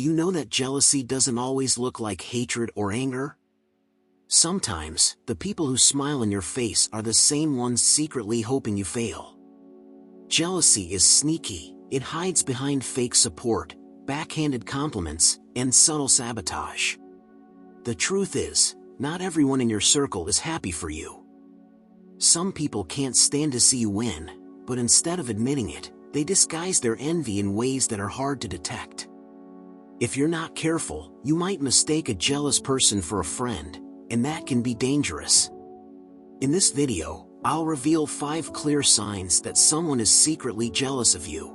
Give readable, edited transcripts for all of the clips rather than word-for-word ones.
Do you know that jealousy doesn't always look like hatred or anger? Sometimes, the people who smile in your face are the same ones secretly hoping you fail. Jealousy is sneaky. It hides behind fake support, backhanded compliments, and subtle sabotage. The truth is, not everyone in your circle is happy for you. Some people can't stand to see you win, but instead of admitting it, they disguise their envy in ways that are hard to detect. If you're not careful, you might mistake a jealous person for a friend, and that can be dangerous. In this video, I'll reveal 5 clear signs that someone is secretly jealous of you.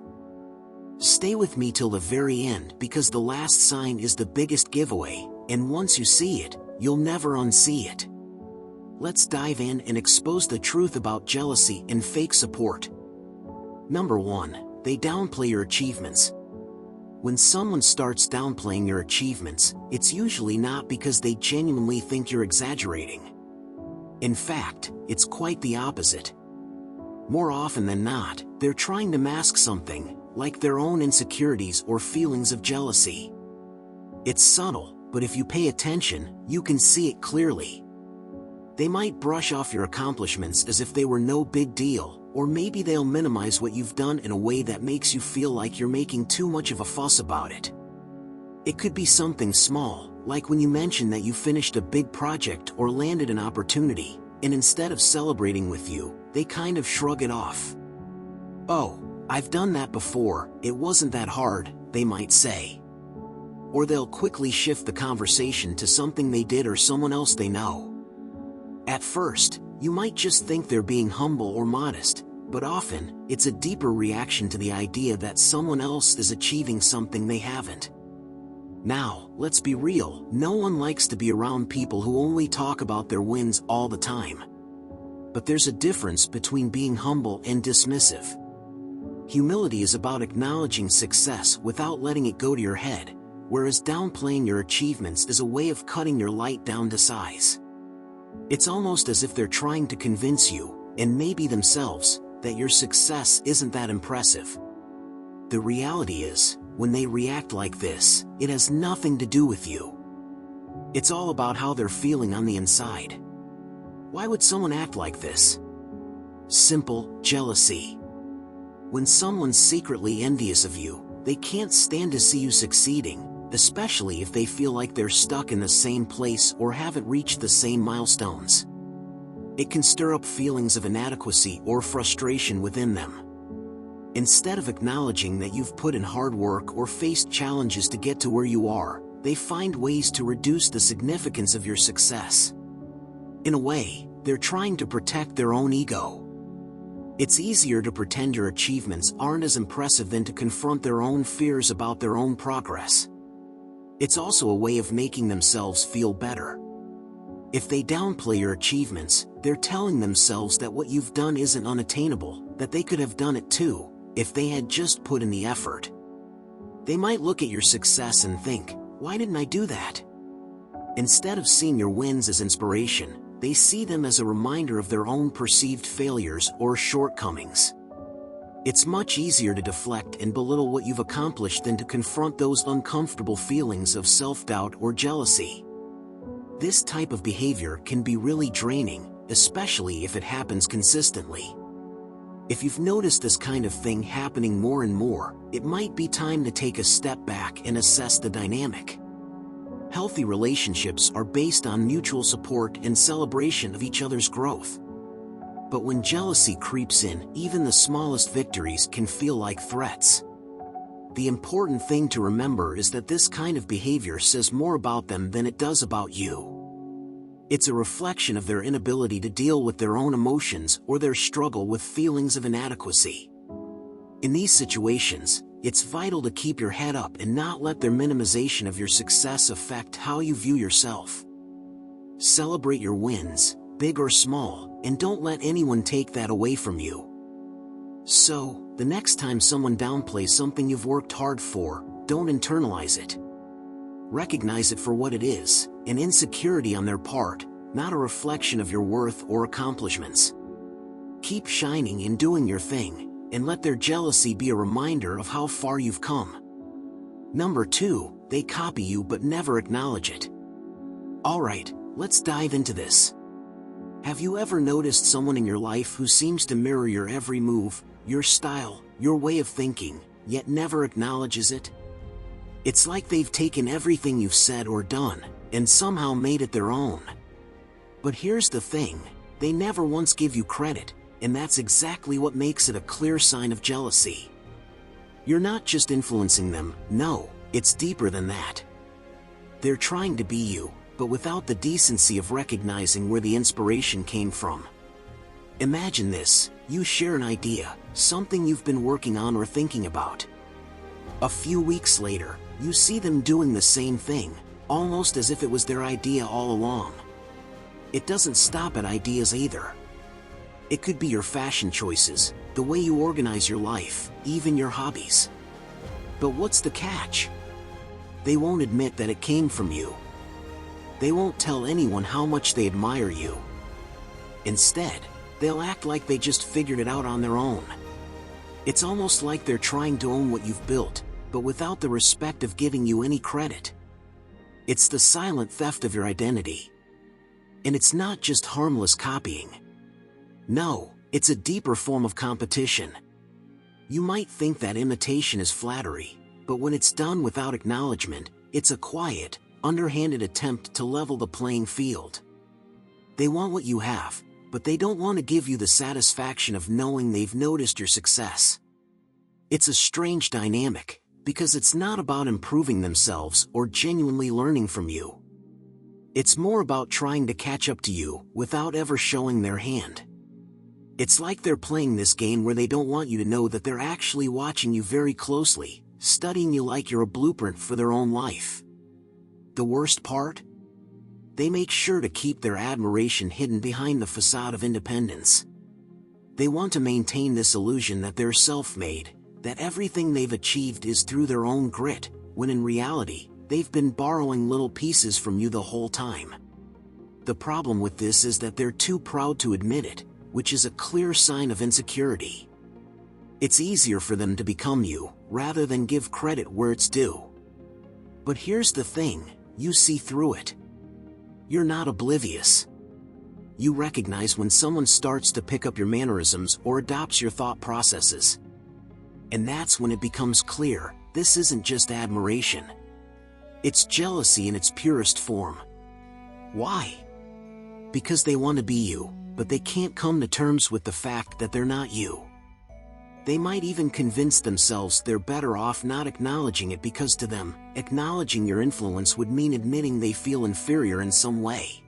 Stay with me till the very end because the last sign is the biggest giveaway, and once you see it, you'll never unsee it. Let's dive in and expose the truth about jealousy and fake support. Number 1. They downplay your achievements. When someone starts downplaying your achievements, it's usually not because they genuinely think you're exaggerating. In fact, it's quite the opposite. More often than not, they're trying to mask something, like their own insecurities or feelings of jealousy. It's subtle, but if you pay attention, you can see it clearly. They might brush off your accomplishments as if they were no big deal, or maybe they'll minimize what you've done in a way that makes you feel like you're making too much of a fuss about it. It could be something small, like when you mention that you finished a big project or landed an opportunity, and instead of celebrating with you, they kind of shrug it off. "Oh, I've done that before, it wasn't that hard," they might say. Or they'll quickly shift the conversation to something they did or someone else they know. At first, you might just think they're being humble or modest, but often, it's a deeper reaction to the idea that someone else is achieving something they haven't. Now, let's be real, no one likes to be around people who only talk about their wins all the time. But there's a difference between being humble and dismissive. Humility is about acknowledging success without letting it go to your head, whereas downplaying your achievements is a way of cutting your light down to size. It's almost as if they're trying to convince you, and maybe themselves, that your success isn't that impressive. The reality is, when they react like this, it has nothing to do with you. It's all about how they're feeling on the inside. Why would someone act like this? Simple: jealousy. When someone's secretly envious of you, they can't stand to see you succeeding, especially if they feel like they're stuck in the same place or haven't reached the same milestones. It can stir up feelings of inadequacy or frustration within them. Instead of acknowledging that you've put in hard work or faced challenges to get to where you are, they find ways to reduce the significance of your success. In a way, they're trying to protect their own ego. It's easier to pretend your achievements aren't as impressive than to confront their own fears about their own progress. It's also a way of making themselves feel better. If they downplay your achievements, they're telling themselves that what you've done isn't unattainable, that they could have done it too, if they had just put in the effort. They might look at your success and think, "Why didn't I do that?" Instead of seeing your wins as inspiration, they see them as a reminder of their own perceived failures or shortcomings. It's much easier to deflect and belittle what you've accomplished than to confront those uncomfortable feelings of self-doubt or jealousy. This type of behavior can be really draining, especially if it happens consistently. If you've noticed this kind of thing happening more and more, it might be time to take a step back and assess the dynamic. Healthy relationships are based on mutual support and celebration of each other's growth. But when jealousy creeps in, even the smallest victories can feel like threats. The important thing to remember is that this kind of behavior says more about them than it does about you. It's a reflection of their inability to deal with their own emotions or their struggle with feelings of inadequacy. In these situations, it's vital to keep your head up and not let their minimization of your success affect how you view yourself. Celebrate your wins, big or small, and don't let anyone take that away from you. So, the next time someone downplays something you've worked hard for, don't internalize it. Recognize it for what it is, an insecurity on their part, not a reflection of your worth or accomplishments. Keep shining and doing your thing, and let their jealousy be a reminder of how far you've come. Number 2, they copy you but never acknowledge it. Alright, let's dive into this. Have you ever noticed someone in your life who seems to mirror your every move, your style, your way of thinking, yet never acknowledges it? It's like they've taken everything you've said or done, and somehow made it their own. But here's the thing, they never once give you credit, and that's exactly what makes it a clear sign of jealousy. You're not just influencing them, no, it's deeper than that. They're trying to be you, but without the decency of recognizing where the inspiration came from. Imagine this, you share an idea, something you've been working on or thinking about. A few weeks later, you see them doing the same thing, almost as if it was their idea all along. It doesn't stop at ideas either. It could be your fashion choices, the way you organize your life, even your hobbies. But what's the catch? They won't admit that it came from you. They won't tell anyone how much they admire you. Instead, they'll act like they just figured it out on their own. It's almost like they're trying to own what you've built, but without the respect of giving you any credit. It's the silent theft of your identity. And it's not just harmless copying. No, it's a deeper form of competition. You might think that imitation is flattery, but when it's done without acknowledgement, it's a quiet, underhanded attempt to level the playing field. They want what you have, but they don't want to give you the satisfaction of knowing they've noticed your success. It's a strange dynamic, because it's not about improving themselves or genuinely learning from you. It's more about trying to catch up to you without ever showing their hand. It's like they're playing this game where they don't want you to know that they're actually watching you very closely, studying you like you're a blueprint for their own life. The worst part? They make sure to keep their admiration hidden behind the facade of independence. They want to maintain this illusion that they're self-made, that everything they've achieved is through their own grit, when in reality, they've been borrowing little pieces from you the whole time. The problem with this is that they're too proud to admit it, which is a clear sign of insecurity. It's easier for them to become you, rather than give credit where it's due. But here's the thing, you see through it. You're not oblivious. You recognize when someone starts to pick up your mannerisms or adopts your thought processes. And that's when it becomes clear, this isn't just admiration. It's jealousy in its purest form. Why? Because they want to be you, but they can't come to terms with the fact that they're not you. They might even convince themselves they're better off not acknowledging it because to them, acknowledging your influence would mean admitting they feel inferior in some way.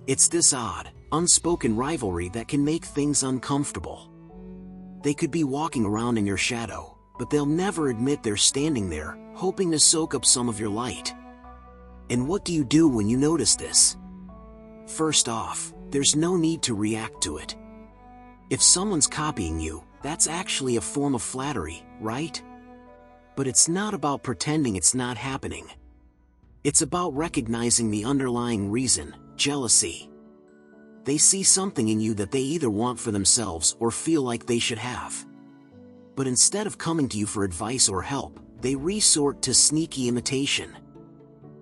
It's this odd, unspoken rivalry that can make things uncomfortable. They could be walking around in your shadow, but they'll never admit they're standing there, hoping to soak up some of your light. And what do you do when you notice this? First off, there's no need to react to it. If someone's copying you, that's actually a form of flattery, right? But it's not about pretending it's not happening. It's about recognizing the underlying reason, jealousy. They see something in you that they either want for themselves or feel like they should have. But instead of coming to you for advice or help, they resort to sneaky imitation.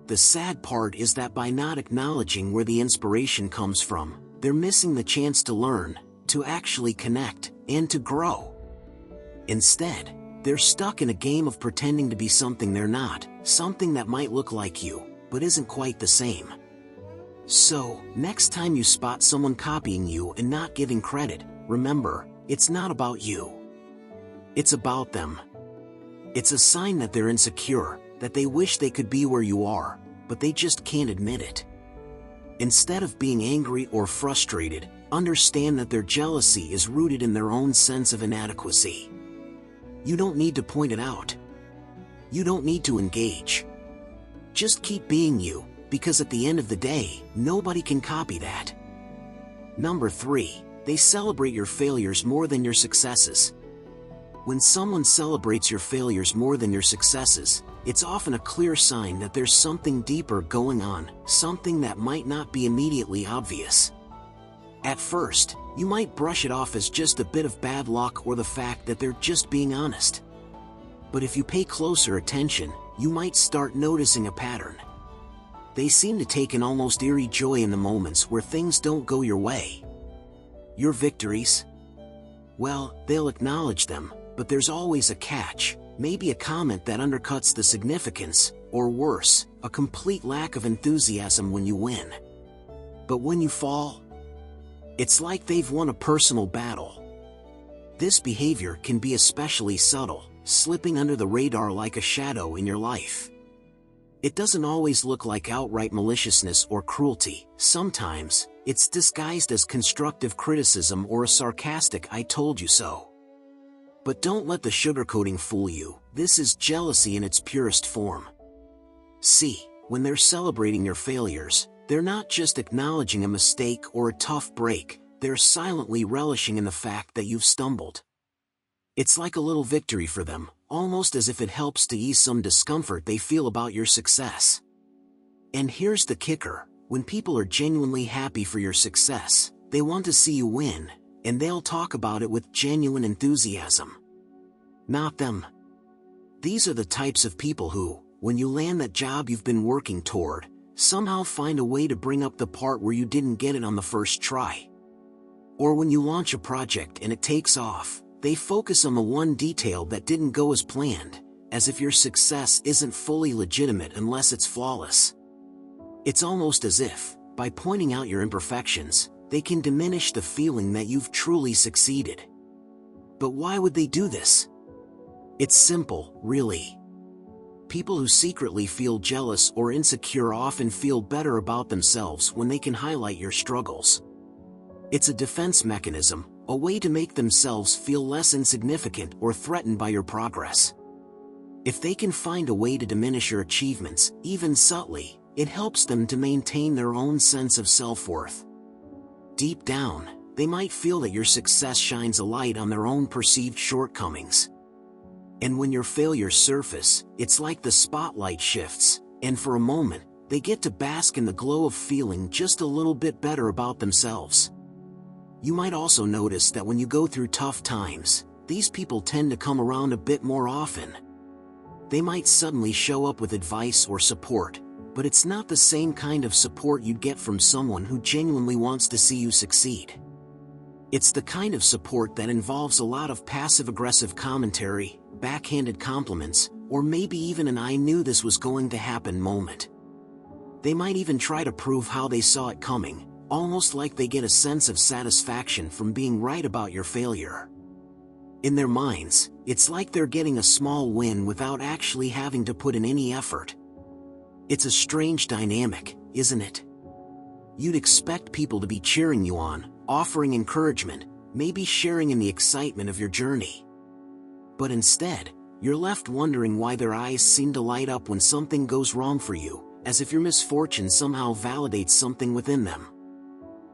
The sad part is that by not acknowledging where the inspiration comes from, they're missing the chance to learn, to actually connect, and to grow. Instead, they're stuck in a game of pretending to be something they're not, something that might look like you, but isn't quite the same. So, next time you spot someone copying you and not giving credit, remember, it's not about you. It's about them. It's a sign that they're insecure, that they wish they could be where you are, but they just can't admit it. Instead of being angry or frustrated, understand that their jealousy is rooted in their own sense of inadequacy. You don't need to point it out. You don't need to engage. Just keep being you, because at the end of the day, nobody can copy that. Number 3, they celebrate your failures more than your successes. When someone celebrates your failures more than your successes, it's often a clear sign that there's something deeper going on, something that might not be immediately obvious. At first, you might brush it off as just a bit of bad luck or the fact that they're just being honest. But if you pay closer attention, you might start noticing a pattern. They seem to take an almost eerie joy in the moments where things don't go your way. Your victories? Well, they'll acknowledge them, but there's always a catch, maybe a comment that undercuts the significance, or worse, a complete lack of enthusiasm when you win. But when you fall, it's like they've won a personal battle. This behavior can be especially subtle, slipping under the radar like a shadow in your life. It doesn't always look like outright maliciousness or cruelty. Sometimes, it's disguised as constructive criticism or a sarcastic "I told you so." But don't let the sugarcoating fool you. This is jealousy in its purest form. See, when they're celebrating your failures, they're not just acknowledging a mistake or a tough break, they're silently relishing in the fact that you've stumbled. It's like a little victory for them, almost as if it helps to ease some discomfort they feel about your success. And here's the kicker: when people are genuinely happy for your success, they want to see you win, and they'll talk about it with genuine enthusiasm. Not them. These are the types of people who, when you land that job you've been working toward, somehow find a way to bring up the part where you didn't get it on the first try. Or when you launch a project and it takes off, they focus on the one detail that didn't go as planned, as if your success isn't fully legitimate unless it's flawless. It's almost as if, by pointing out your imperfections, they can diminish the feeling that you've truly succeeded. But why would they do this? It's simple, really. People who secretly feel jealous or insecure often feel better about themselves when they can highlight your struggles. It's a defense mechanism, a way to make themselves feel less insignificant or threatened by your progress. If they can find a way to diminish your achievements, even subtly, it helps them to maintain their own sense of self-worth. Deep down, they might feel that your success shines a light on their own perceived shortcomings. And when your failures surface, it's like the spotlight shifts, and for a moment, they get to bask in the glow of feeling just a little bit better about themselves. You might also notice that when you go through tough times, these people tend to come around a bit more often. They might suddenly show up with advice or support, but it's not the same kind of support you'd get from someone who genuinely wants to see you succeed. It's the kind of support that involves a lot of passive-aggressive commentary, backhanded compliments, or maybe even an "I knew this was going to happen" moment. They might even try to prove how they saw it coming, almost like they get a sense of satisfaction from being right about your failure. In their minds, it's like they're getting a small win without actually having to put in any effort. It's a strange dynamic, isn't it? You'd expect people to be cheering you on, offering encouragement, maybe sharing in the excitement of your journey. But instead, you're left wondering why their eyes seem to light up when something goes wrong for you, as if your misfortune somehow validates something within them.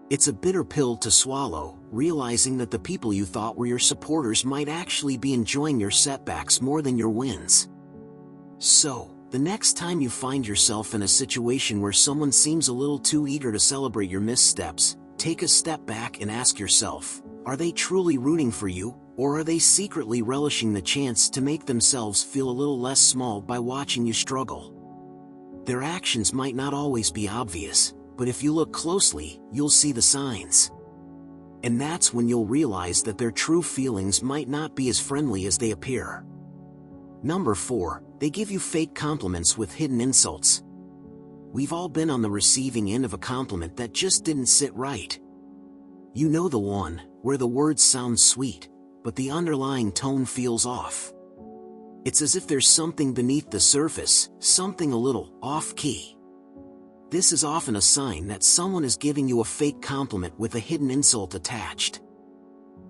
It's a bitter pill to swallow, realizing that the people you thought were your supporters might actually be enjoying your setbacks more than your wins. So, the next time you find yourself in a situation where someone seems a little too eager to celebrate your missteps, take a step back and ask yourself, are they truly rooting for you, or are they secretly relishing the chance to make themselves feel a little less small by watching you struggle? Their actions might not always be obvious, but if you look closely, you'll see the signs. And that's when you'll realize that their true feelings might not be as friendly as they appear. Number 4, they give you fake compliments with hidden insults. We've all been on the receiving end of a compliment that just didn't sit right. You know the one, where the words sound sweet, but the underlying tone feels off. It's as if there's something beneath the surface, something a little off-key. This is often a sign that someone is giving you a fake compliment with a hidden insult attached.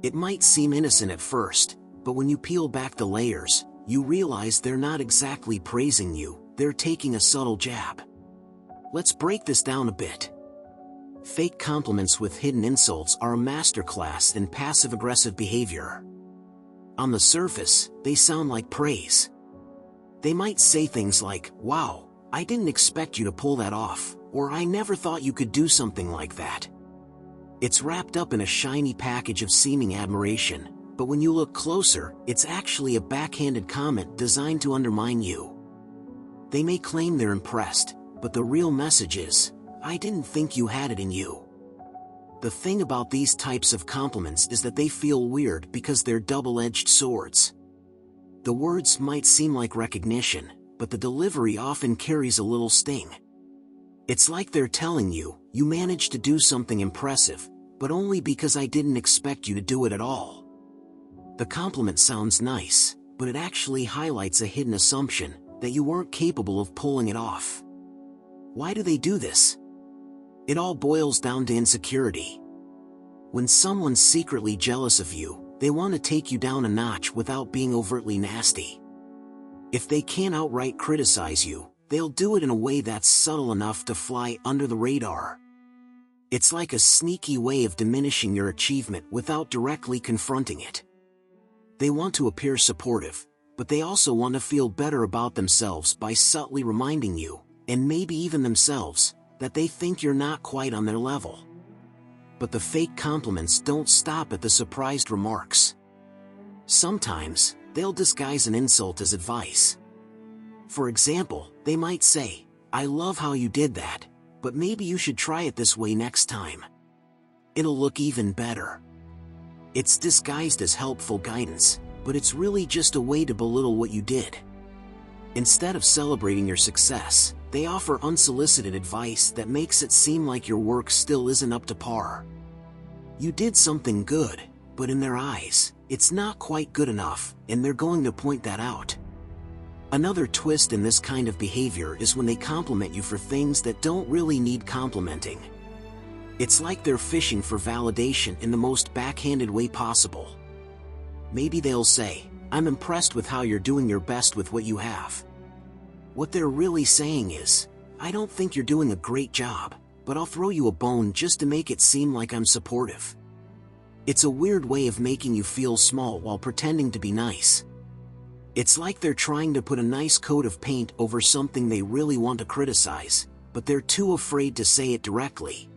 It might seem innocent at first, but when you peel back the layers, you realize they're not exactly praising you, they're taking a subtle jab. Let's break this down a bit. Fake compliments with hidden insults are a masterclass in passive-aggressive behavior. On the surface, they sound like praise. They might say things like, "Wow, I didn't expect you to pull that off," or "I never thought you could do something like that." It's wrapped up in a shiny package of seeming admiration, but when you look closer, it's actually a backhanded comment designed to undermine you. They may claim they're impressed, but the real message is, I didn't think you had it in you. The thing about these types of compliments is that they feel weird because they're double-edged swords. The words might seem like recognition, but the delivery often carries a little sting. It's like they're telling you, you managed to do something impressive, but only because I didn't expect you to do it at all. The compliment sounds nice, but it actually highlights a hidden assumption that you weren't capable of pulling it off. Why do they do this? It all boils down to insecurity. When someone's secretly jealous of you, they want to take you down a notch without being overtly nasty. If they can't outright criticize you, they'll do it in a way that's subtle enough to fly under the radar. It's like a sneaky way of diminishing your achievement without directly confronting it. They want to appear supportive, but they also want to feel better about themselves by subtly reminding you, and maybe even themselves, that they think you're not quite on their level. But the fake compliments don't stop at the surprised remarks. Sometimes, they'll disguise an insult as advice. For example, they might say, I love how you did that, but maybe you should try it this way next time. It'll look even better. It's disguised as helpful guidance, but it's really just a way to belittle what you did. Instead of celebrating your success, they offer unsolicited advice that makes it seem like your work still isn't up to par. You did something good, but in their eyes, it's not quite good enough, and they're going to point that out. Another twist in this kind of behavior is when they compliment you for things that don't really need complimenting. It's like they're fishing for validation in the most backhanded way possible. Maybe they'll say, I'm impressed with how you're doing your best with what you have. What they're really saying is, I don't think you're doing a great job, but I'll throw you a bone just to make it seem like I'm supportive. It's a weird way of making you feel small while pretending to be nice. It's like they're trying to put a nice coat of paint over something they really want to criticize, but they're too afraid to say it directly.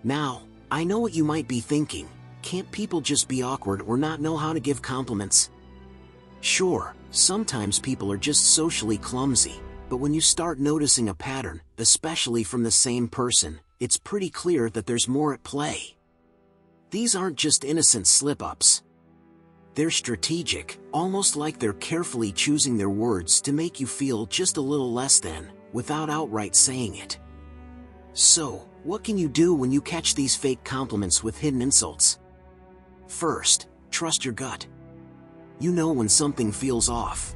Now, I know what you might be thinking, can't people just be awkward or not know how to give compliments? Sure, sometimes people are just socially clumsy, but when you start noticing a pattern, especially from the same person, it's pretty clear that there's more at play. These aren't just innocent slip-ups. They're strategic, almost like they're carefully choosing their words to make you feel just a little less than, without outright saying it. So, what can you do when you catch these fake compliments with hidden insults? First, trust your gut. You know when something feels off.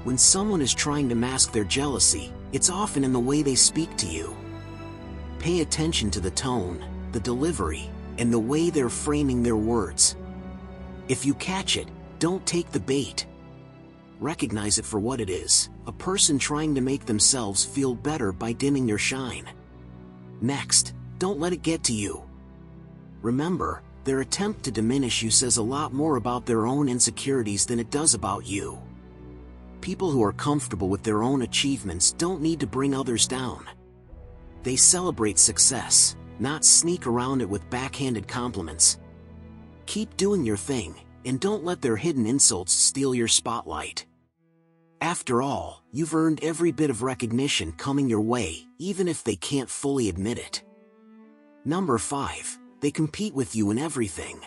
When someone is trying to mask their jealousy, it's often in the way they speak to you. Pay attention to the tone, the delivery, and the way they're framing their words. If you catch it, don't take the bait. Recognize it for what it is, a person trying to make themselves feel better by dimming your shine. Next, don't let it get to you. Remember, their attempt to diminish you says a lot more about their own insecurities than it does about you. People who are comfortable with their own achievements don't need to bring others down. They celebrate success, not sneak around it with backhanded compliments. Keep doing your thing, and don't let their hidden insults steal your spotlight. After all, you've earned every bit of recognition coming your way, even if they can't fully admit it. Number 5. They compete with you in everything.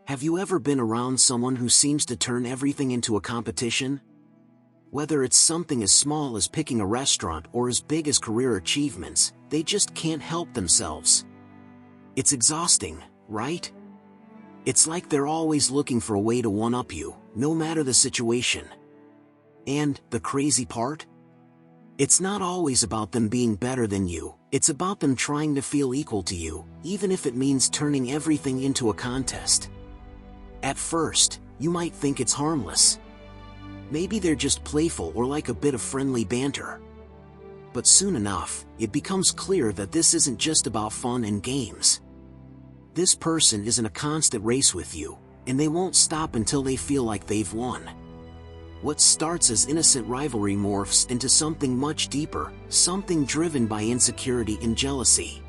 Have you ever been around someone who seems to turn everything into a competition? Whether it's something as small as picking a restaurant or as big as career achievements, they just can't help themselves. It's exhausting, right? It's like they're always looking for a way to one-up you, no matter the situation. And the crazy part? It's not always about them being better than you, it's about them trying to feel equal to you, even if it means turning everything into a contest. At first, you might think it's harmless. Maybe they're just playful or like a bit of friendly banter. But soon enough, it becomes clear that this isn't just about fun and games. This person is in a constant race with you, and they won't stop until they feel like they've won. What starts as innocent rivalry morphs into something much deeper, something driven by insecurity and jealousy.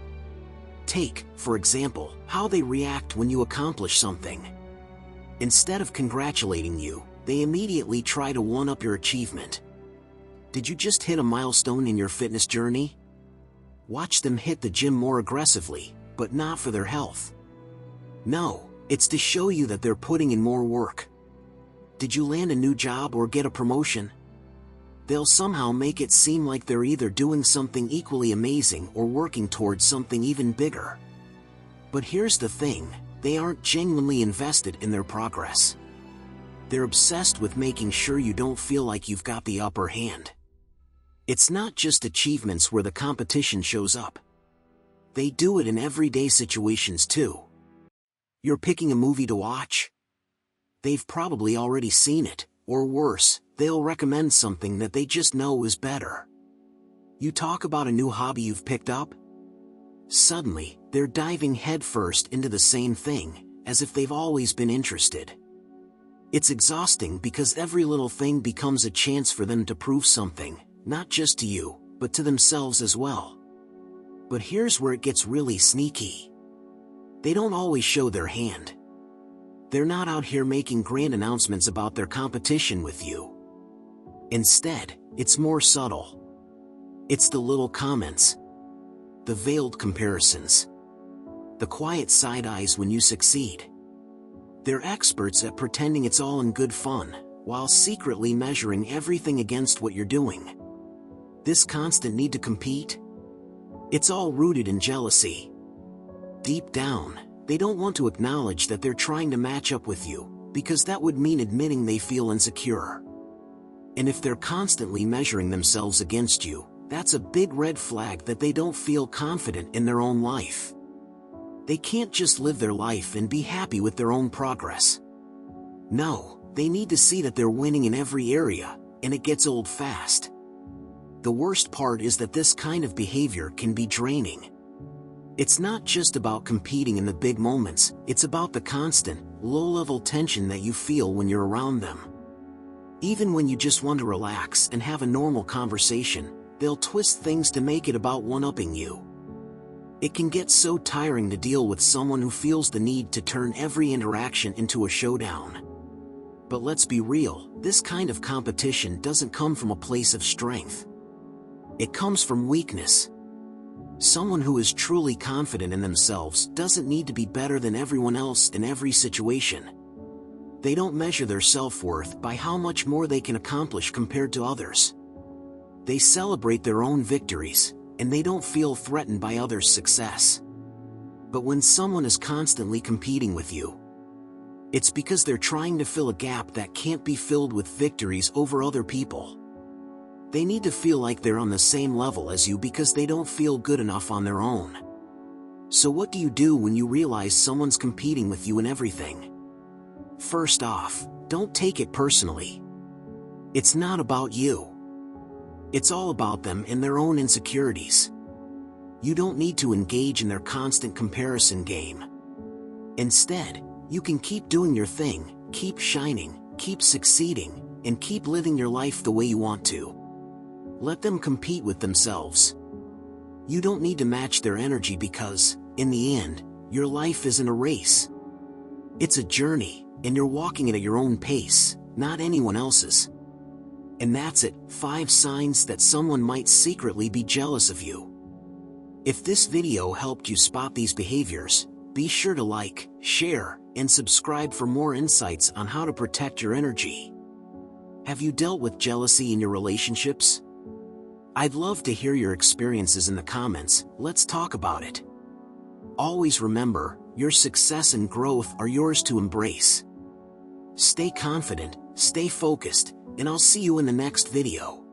Take, for example, how they react when you accomplish something. Instead of congratulating you, they immediately try to one-up your achievement. Did you just hit a milestone in your fitness journey? Watch them hit the gym more aggressively, but not for their health. No, it's to show you that they're putting in more work. Did you land a new job or get a promotion? They'll somehow make it seem like they're either doing something equally amazing or working towards something even bigger. But here's the thing, they aren't genuinely invested in their progress. They're obsessed with making sure you don't feel like you've got the upper hand. It's not just achievements where the competition shows up. They do it in everyday situations too. You're picking a movie to watch? They've probably already seen it, or worse, they'll recommend something that they just know is better. You talk about a new hobby you've picked up? Suddenly, they're diving headfirst into the same thing, as if they've always been interested. It's exhausting because every little thing becomes a chance for them to prove something, not just to you, but to themselves as well. But here's where it gets really sneaky. They don't always show their hand. They're not out here making grand announcements about their competition with you. Instead, it's more subtle. It's the little comments, the veiled comparisons, the quiet side eyes when you succeed. They're experts at pretending it's all in good fun, while secretly measuring everything against what you're doing. This constant need to compete? It's all rooted in jealousy. Deep down, they don't want to acknowledge that they're trying to match up with you, because that would mean admitting they feel insecure. And if they're constantly measuring themselves against you, that's a big red flag that they don't feel confident in their own life. They can't just live their life and be happy with their own progress. No, they need to see that they're winning in every area, and it gets old fast. The worst part is that this kind of behavior can be draining. It's not just about competing in the big moments, it's about the constant, low-level tension that you feel when you're around them. Even when you just want to relax and have a normal conversation, they'll twist things to make it about one-upping you. It can get so tiring to deal with someone who feels the need to turn every interaction into a showdown. But let's be real, this kind of competition doesn't come from a place of strength. It comes from weakness. Someone who is truly confident in themselves doesn't need to be better than everyone else in every situation. They don't measure their self-worth by how much more they can accomplish compared to others. They celebrate their own victories, and they don't feel threatened by others' success. But when someone is constantly competing with you, it's because they're trying to fill a gap that can't be filled with victories over other people. They need to feel like they're on the same level as you because they don't feel good enough on their own. So what do you do when you realize someone's competing with you in everything? First off, don't take it personally. It's not about you. It's all about them and their own insecurities. You don't need to engage in their constant comparison game. Instead, you can keep doing your thing, keep shining, keep succeeding, and keep living your life the way you want to. Let them compete with themselves. You don't need to match their energy because, in the end, your life isn't a race. It's a journey, and you're walking it at your own pace, not anyone else's. And that's it, 5 signs that someone might secretly be jealous of you. If this video helped you spot these behaviors, be sure to like, share, and subscribe for more insights on how to protect your energy. Have you dealt with jealousy in your relationships? I'd love to hear your experiences in the comments. Let's talk about it. Always remember, your success and growth are yours to embrace. Stay confident, stay focused, and I'll see you in the next video.